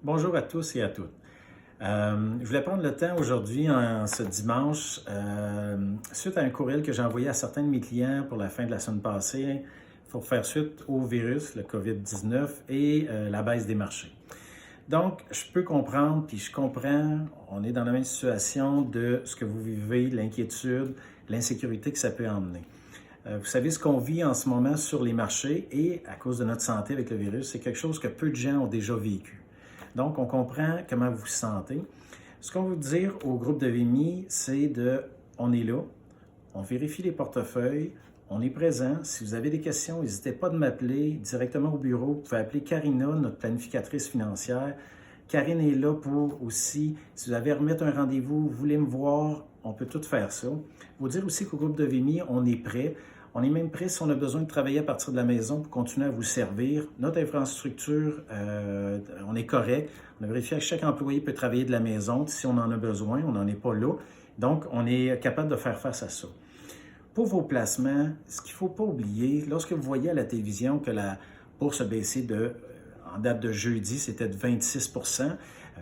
Bonjour à tous et à toutes. Je voulais prendre le temps aujourd'hui, ce dimanche, suite à un courriel que j'ai envoyé à certains de mes clients pour la fin de la semaine passée, pour faire suite au virus, le COVID-19 et la baisse des marchés. Donc, je peux comprendre, puis je comprends, on est dans la même situation de ce que vous vivez, l'inquiétude, l'insécurité que ça peut emmener. Vous savez, ce qu'on vit en ce moment sur les marchés et à cause de notre santé avec le virus, c'est quelque chose que peu de gens ont déjà vécu. Donc, on comprend comment vous vous sentez. Ce qu'on veut dire au groupe de VMI, c'est on est là, on vérifie les portefeuilles, on est présent. Si vous avez des questions, n'hésitez pas de m'appeler directement au bureau. Vous pouvez appeler Karina, notre planificatrice financière. Karine est là pour aussi, si vous avez à remettre un rendez-vous, vous voulez me voir, on peut tout faire ça. Vous dire aussi qu'au groupe de VMI, on est prêt. On est même prêt si on a besoin de travailler à partir de la maison pour continuer à vous servir. Notre infrastructure, on est correct. On a vérifié que chaque employé peut travailler de la maison si on en a besoin. On n'en est pas là. Donc, on est capable de faire face à ça. Pour vos placements, ce qu'il ne faut pas oublier, lorsque vous voyez à la télévision que la bourse a baissé en date de jeudi, c'était de 26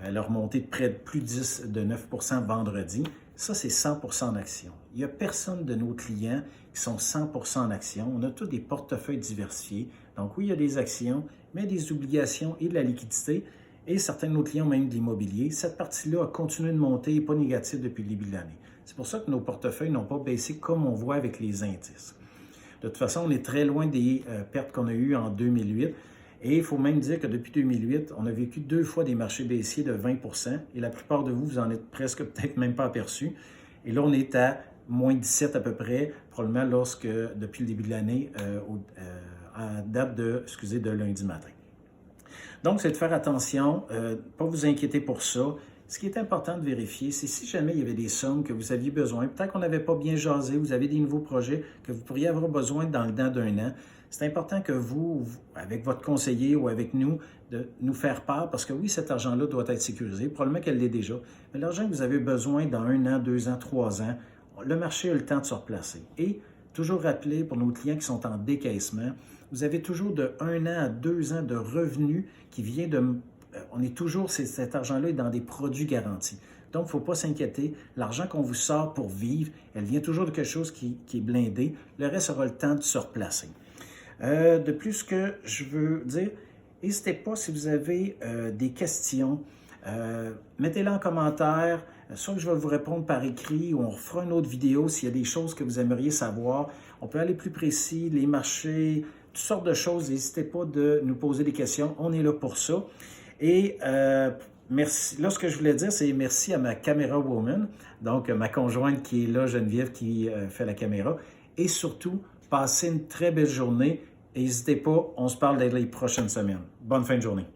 elle a remonté de près de plus de 9 vendredi. Ça, c'est 100 en action. Il n'y a personne de nos clients qui sont 100 en action. On a tous des portefeuilles diversifiés. Donc oui, il y a des actions, mais des obligations et de la liquidité. Et certains de nos clients ont même de l'immobilier. Cette partie-là a continué de monter et pas négative depuis le début de l'année. C'est pour ça que nos portefeuilles n'ont pas baissé comme on voit avec les indices. De toute façon, on est très loin des pertes qu'on a eues en 2008. Et il faut même dire que depuis 2008, on a vécu 2 fois des marchés baissiers de 20 et la plupart de vous, vous en êtes presque peut-être même pas aperçus. Et là, on est à moins 17 à peu près, probablement depuis le début de l'année, à date de lundi matin. Donc, c'est de faire attention, pas vous inquiéter pour ça. Ce qui est important de vérifier, c'est si jamais il y avait des sommes que vous aviez besoin, peut-être qu'on n'avait pas bien jasé, vous avez des nouveaux projets que vous pourriez avoir besoin dans le temps d'un an. C'est important que vous, avec votre conseiller ou avec nous, de nous faire part, parce que oui, cet argent-là doit être sécurisé, probablement qu'elle l'est déjà, mais l'argent que vous avez besoin dans 1 an, 2 ans, 3 ans, le marché a le temps de se replacer. Et toujours rappeler pour nos clients qui sont en décaissement, vous avez toujours de 1 an à 2 ans de revenus qui vient on est toujours, cet argent-là est dans des produits garantis. Donc, il ne faut pas s'inquiéter. L'argent qu'on vous sort pour vivre, elle vient toujours de quelque chose qui est blindé. Le reste aura le temps de se replacer. De plus, ce que je veux dire, n'hésitez pas si vous avez des questions, mettez-les en commentaire. Soit que je vais vous répondre par écrit ou on fera une autre vidéo s'il y a des choses que vous aimeriez savoir. On peut aller plus précis, les marchés, toutes sortes de choses. N'hésitez pas de nous poser des questions. On est là pour ça. Et merci. Là, ce que je voulais dire, c'est merci à ma caméra woman, donc ma conjointe qui est là, Geneviève, qui fait la caméra. Et surtout, passez une très belle journée. N'hésitez pas, on se parle dans les prochaines semaines. Bonne fin de journée.